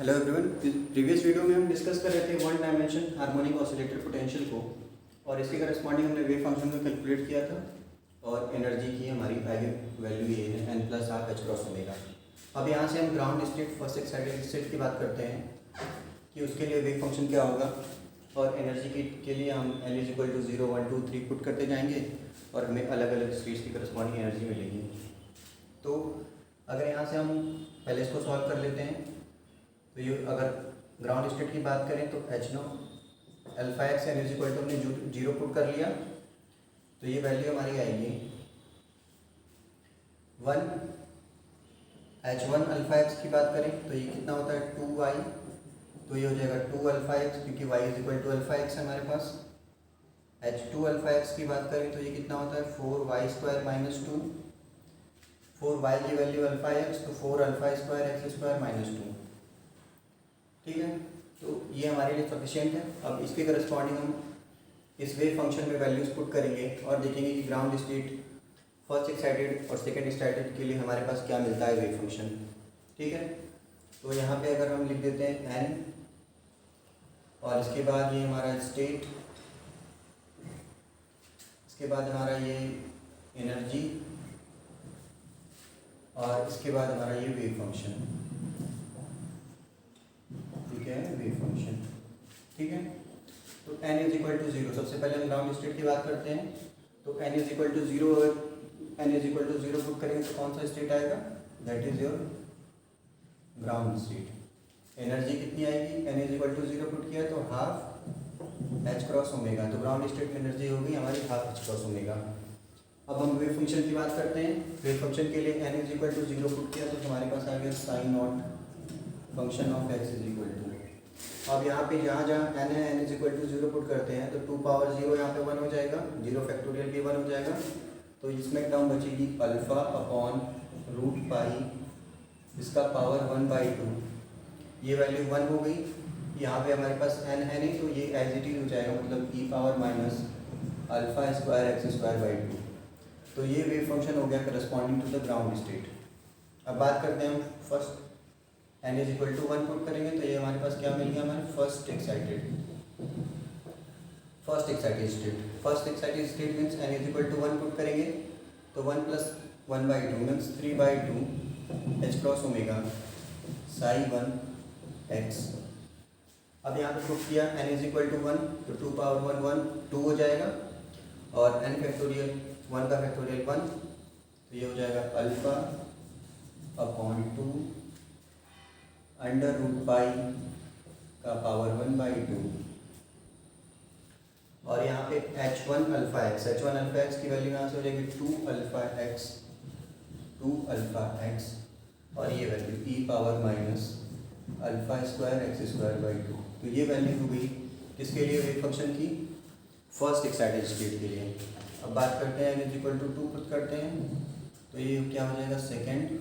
Hello everyone. Previous video में हम discuss कर रहे थे one dimension harmonic oscillator potential को, और इसके करस्पॉन्डिंग हमने वेव फंक्शन को कैलकुलेट किया था और एनर्जी की हमारी आइगन वैल्यू ये है n plus half h cross omega. अब यहाँ से हम ground state first excited state की बात करते हैं कि उसके लिए वेव फंक्शन क्या होगा, और एनर्जी के लिए हम L is equal to 0 1 2 3 put करते जाएंगे और हमें अलग अलग स्टेट्स की करस्पॉन्डिंग एनर्जी मिलेगी। तो अगर यहाँ से हम पहले इसको सॉल्व कर लेते हैं, तो ये अगर ग्राउंड स्टेट की बात करें तो H nought alpha x n is equal to हमने जीरो पुट कर लिया, तो ये वैल्यू हमारी आएगी 1। H1 अल्फा एक्स की बात करें तो ये कितना होता है 2y, तो ये हो जाएगा 2 अल्फा एक्स, क्योंकि y is equal to alpha x है हमारे पास। H2 अल्फा एक्स की बात करें तो ये कितना होता है 4y स्क्वायर माइनस 2, 4y की वैल्यू अल्फा एक्स तो 4 alpha square x square minus 2। ठीक है, तो ये हमारे लिए सफिशिएंट है। अब इसके करस्पॉन्डिंग हम इस वेव फंक्शन में वैल्यूज पुट करेंगे और देखेंगे कि ग्राउंड स्टेट फर्स्ट एक्साइटेड और सेकंड एक्साइटेड के लिए हमारे पास क्या मिलता है वेव फंक्शन। ठीक है, तो यहाँ पे अगर हम लिख देते हैं n और इसके बाद ये हमारा स्टेट, इसके बाद हमारा ये एनर्जी और इसके बाद हमारा ये वेव फंक्शन। ठीक है, वेव फंक्शन। ठीक है, तो n इज इक्वल टू 0, सबसे पहले हम ग्राउंड स्टेट की बात करते हैं। तो n इज इक्वल टू 0, अगर n is equal to 0 put करेंगे तो कौन सा स्टेट आएगा, that is your ground state. Energy कितनी आएगी, n is equal to 0 put किया तो हाफ एच क्रॉस ओमेगा, तो ग्राउंड स्टेट में एनर्जी होगी हमारी हाफ एच क्रॉस ओमेगा। अब हम वेव फंक्शन की बात करते हैं। वेव फंक्शन के लिए n is equal to 0 put किया तो हमारे पास आ गया psi nought function of x is equal to. अब यहाँ पे जहाँ जहाँ n है n is equal to 0 put करते हैं तो 2 पावर 0 यहाँ पे 1 हो जाएगा, 0 फैक्टोरियल भी 1 हो जाएगा, तो इसमें टर्म बचेगी अल्फा अपॉन रूट पाई, इसका पावर 1/2। ये वैल्यू 1 हो गई। यहाँ पे हमारे पास n है नहीं तो ये एज इट इज हो जाएगा, मतलब e power minus alpha square x square by 2। तो ये वेव फंक्शन हो गया corresponding to the ground state. अब बात करते हैं हम first, n is equal to 1 put करेंगे तो ये हमारे पास क्या मिल गया, हमारे first excited state. First excited state means n is equal to 1 put करेंगे तो 1 plus 1/2 means 3/2 h cross omega psi 1 x. अब यहाँ पे पुट किया n इज इक्वल टू 1 तो 2 पावर 1 1 2 हो जाएगा, और n फैक्टोरियल 1 का फैक्टोरियल 1, तो ये हो जाएगा alpha upon 2 under root pi का पावर 1/2, और यहाँ पे H1 अल्फा एक्स की वैल्यू यहाँ से हो जाएगी 2 अल्फा एक्स, और ये value e power minus alpha square x square by 2। तो ये वैल्यू हो गई किसके लिए, वेव फंक्शन की फर्स्ट एक्साइटेड स्टेट के लिए। अब बात करते हैं n is equal to 2 put करते हैं तो ये क्या हो जाएगा second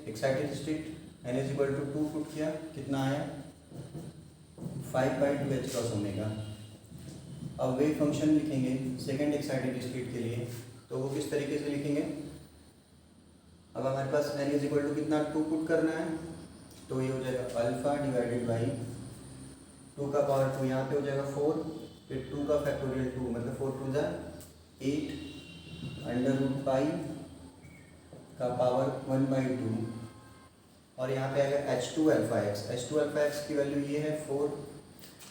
excited state. n is equal to 2 put किया, कितना आया 5/2 एच क्रॉस ओमेगा। अब वेव फंक्शन लिखेंगे सेकेंड एक्साइटेड स्टेट के लिए, तो वो किस तरीके से लिखेंगे। अब हमारे पास n इज इक्वल टू कितना 2 पुट करना है, तो ये हो जाएगा अल्फा डिवाइडेड बाई 2 का पावर 2 यहाँ पे हो जाएगा 4, फिर 2 का फैक्टोरियल 2 मतलब 4 2 जा 8 अंडर रूट पाई का पावर 1/2, और यहाँ पे आएगा H2 अल्फा एक्स की वैल्यू ये है 4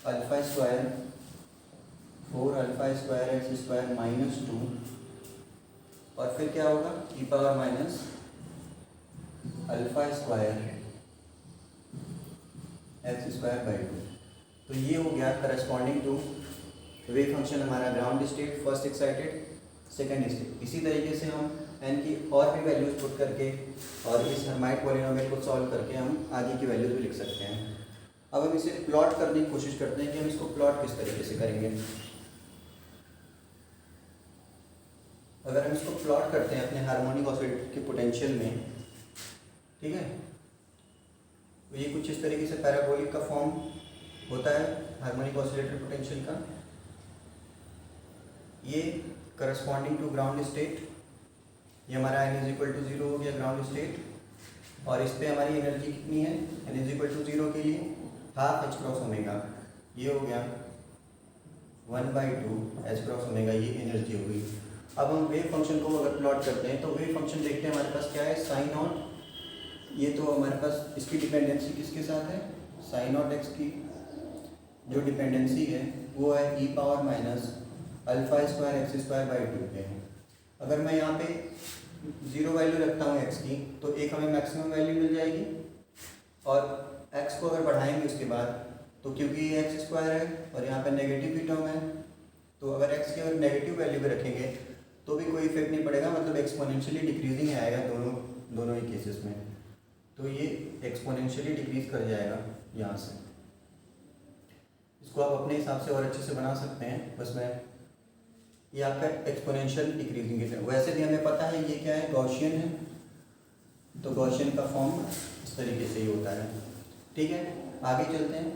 alpha square x square minus 2, और फिर क्या होगा e power minus alpha square x square by 2। तो ये हो गया करस्पॉन्डिंग टू वेव फंक्शन हमारा ground state, first excited, second state. इसी तरीके से हम n की और भी वैल्यूज पुट करके और इस हर्माइट पॉलिनोमियल को सॉल्व करके हम आगे की वैल्यूज भी लिख सकते हैं। अब हम इसे प्लॉट करने की कोशिश करते हैं कि हम इसको प्लॉट किस तरीके से करेंगे। अगर हम इसको प्लॉट करते हैं अपने हार्मोनिक ऑसिलेटर के पोटेंशियल में, ठीक है, तो ये कुछ इस तरीके से पैराबोलिक का फॉर्म होता है हार्मोनिक ऑसिलेटर पोटेंशियल का। ये करस्पॉन्डिंग टू ग्राउंड स्टेट ये हमारा n इज इक्वल टू 0 हो गया ग्राउंड स्टेट, और इस पे हमारी एनर्जी कितनी है n इज इक्वल टू 0 के लिए हाफ एच क्रॉस ओमेगा, ये हो गया 1/2 एच क्रॉस ओमेगा, ये एनर्जी हो गई। अब हम वेव फंक्शन को अगर प्लॉट करते हैं तो वेव फंक्शन देखते हैं हमारे पास क्या है, साइन नॉट, ये तो हमारे पास इसकी डिपेंडेंसी किसके साथ है, साइन नॉट एक्स की जो डिपेंडेंसी है वो है e power minus alpha square x square by 2 पे है। अगर मैं यहाँ पे 0 वैल्यू रखता हूँ x की तो एक हमें मैक्सिमम वैल्यू मिल जाएगी, और x को अगर बढ़ाएंगे उसके बाद तो क्योंकि ये एक्स स्क्वायर है और यहाँ पे नेगेटिव भी टर्म है, तो अगर x की अगर नेगेटिव वैल्यू पे रखेंगे तो भी कोई इफेक्ट नहीं पड़ेगा, मतलब एक्सपोनेंशियली डिक्रीजिंग आएगा दोनों ही केसेस में, तो ये एक्सपोनेंशियली डिक्रीज कर जाएगा यहाँ से। इसको आप अपने हिसाब से और अच्छे से बना सकते हैं, बस मैं ये आपका एक्सपोनेंशियल डिक्रीजिंग है। वैसे भी हमें पता है ये क्या है, गॉसियन है, तो गॉसियन का फॉर्म इस तरीके से ही होता है। ठीक है, आगे चलते हैं।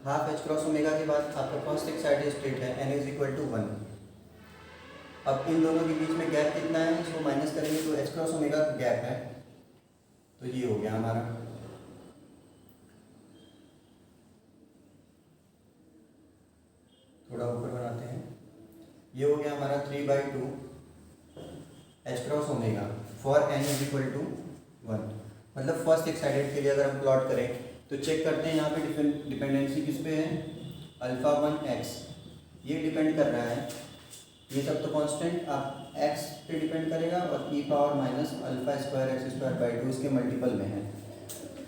हाफ एच क्रॉस ओमेगा के बाद आपका फर्स्ट एक्साइटेड स्टेट है n इज इक्वल टू 1। अब इन दोनों के बीच में गैप कितना है, इसको माइनस करेंगे तो एच क्रॉस ओमेगा का गैप है, तो ये हो गया हमारा थोड़ा ऊपर बनाते हैं, ये हो गया हमारा 3/2 h cross omega for n is equal to 1। मतलब फर्स्ट एक्साइटेड के लिए अगर हम प्लॉट करें तो चेक करते हैं यहाँ पे डिपेंडेंसी किस पे है, अल्फा 1 x, ये डिपेंड कर रहा है, ये सब तो कांस्टेंट आप x पे डिपेंड करेगा, और e power minus alpha square x square by 2 इसके मल्टीपल में है।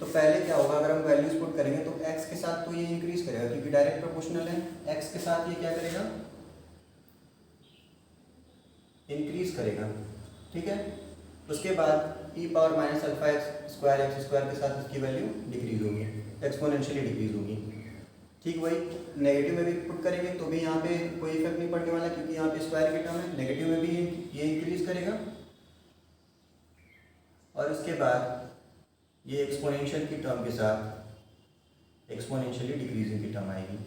तो पहले क्या होगा, अगर हम वैल्यूज पुट करेंगे तो x के साथ तो ये इंक्रीज करेगा क्योंकि डायरेक्ट प्रोपोर्शनल है, x के साथ ये क्या करेगा, इंक्रीज करेगा। ठीक है, उसके बाद e power minus alpha square x square के साथ इसकी वैल्यू डिक्रीज होगी, एक्सपोनेंशियली डिक्रीज होगी। ठीक वही नेगेटिव में भी पुट करेंगे तो भी यहाँ पे कोई इफेक्ट नहीं पड़ने वाला क्योंकि यहाँ पे स्क्वायर की टर्म है, नेगेटिव में भी ये इंक्रीज करेगा, और उसके बाद ये एक्सपोनेंशियल की टर्म के साथ एक्सपोनेंशियली डिक्रीजिंग की टर्म आएगी,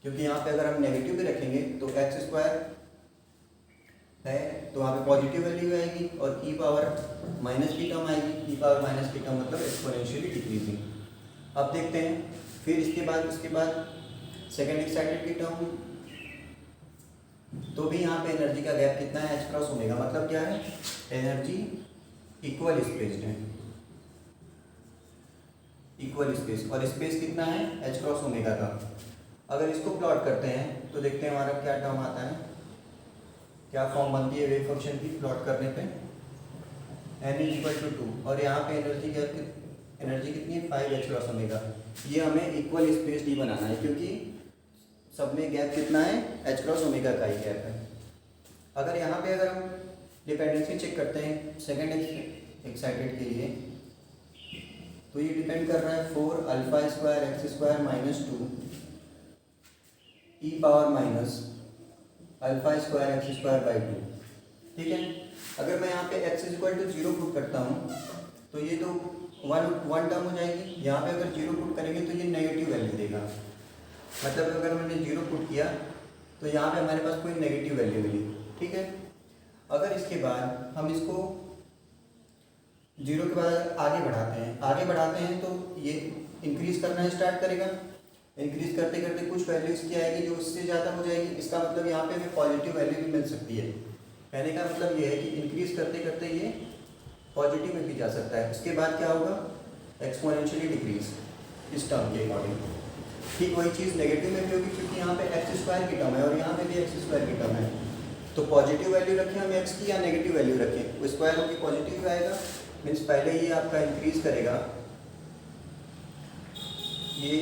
क्योंकि यहाँ पे अगर हम नेगेटिव भी रखेंगे तो एक्स स्क्वायर है तो वहाँ पे पॉजिटिव वैल्यू आएगी, और e पावर माइनस की टर्म आएगी, e पावर माइनस की टर्म मतलब एक्सपोनेंशियली डिक्रीजिंग। अब देखते हैं फिर उसके बाद सेकेंड एक्साइटेड की टर्म, तो भी यहाँ पे एनर्जी का गैप कितना है, एच क्रॉस ओमेगा, मतलब क्या है, एनर्जी इक्वल स्पेस्ड है, इक्वल स्पेस, और स्पेस कितना है, एच क्रॉस ओमेगा का। अगर इसको प्लॉट करते हैं तो देखते हैं हमारा क्या टर्म आता है, क्या फॉर्म बनती है वेव फंक्शन की प्लॉट करने पे, n इज इक्वल टू 2, और यहाँ पे एनर्जी कितनी है, 5 एच क्रॉस ओमेगा। ये हमें इक्वल स्पेस ही बनाना है क्योंकि सब में गैप कितना है, एच क्रॉस ओमेगा का ही गैप है। अगर यहाँ पे अगर हम डिपेंडेंसी चेक करते हैं सेकेंड एक्साइटेड के लिए, तो ये डिपेंड कर रहा है 4 alpha square x square minus 2 e power minus alpha square x square by 2। ठीक है, अगर मैं यहाँ पे x is equal to 0 put करता हूँ तो ये तो वन टर्म हो जाएगी, यहाँ पे अगर 0 पुट करेंगे तो ये नेगेटिव वैल्यू देगा, मतलब अगर मैंने 0 पुट किया तो यहाँ पे हमारे पास कोई नेगेटिव वैल्यू मिली। ठीक है, अगर इसके बाद हम इसको 0 के बाद आगे बढ़ाते हैं तो ये इंक्रीज करना स्टार्ट करेगा, इंक्रीज करते करते कुछ वैल्यू इसकी आएगी जो उससे ज़्यादा हो जाएगी, इसका मतलब यहाँ पे हमें पॉजिटिव वैल्यू भी मिल सकती है। कहने का मतलब ये है कि इंक्रीज करते करते ये पॉजिटिव में भी जा सकता है। उसके बाद क्या होगा, एक्सपोनेंशियली डिक्रीज इस टर्म के अकॉर्डिंग। ठीक वही चीज़ नेगेटिव में भी होगी क्योंकि यहाँ पे एक्स स्क्वायर की टर्म है और यहाँ पे भी एक्स स्क्वायर की टर्म है, तो पॉजिटिव वैल्यू रखें हम एक्स की या नेगेटिव वैल्यू रखें, वो स्क्वायर होकर पॉजिटिव आएगा, मीन्स पहले ही आपका इंक्रीज करेगा। ये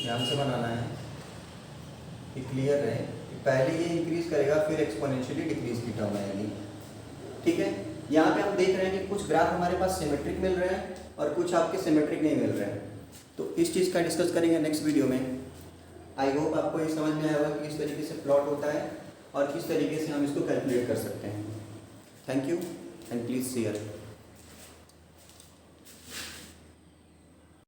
ध्यान से बनाना है कि क्लियर रहे, पहले ये इंक्रीज करेगा फिर एक्सपोनेंशियली डिक्रीज की टर्म आएगी। ठीक है, यहाँ पे हम देख रहे हैं कि कुछ ग्राफ हमारे पास सिमेट्रिक मिल रहे हैं और कुछ आपके सिमेट्रिक नहीं मिल रहे हैं, तो इस चीज़ का डिस्कस करेंगे नेक्स्ट वीडियो में। आई होप आपको ये समझ में आया होगा कि किस तरीके से प्लॉट होता है और किस तरीके से हम इसको कैलकुलेट कर सकते हैं। Thank you and please share.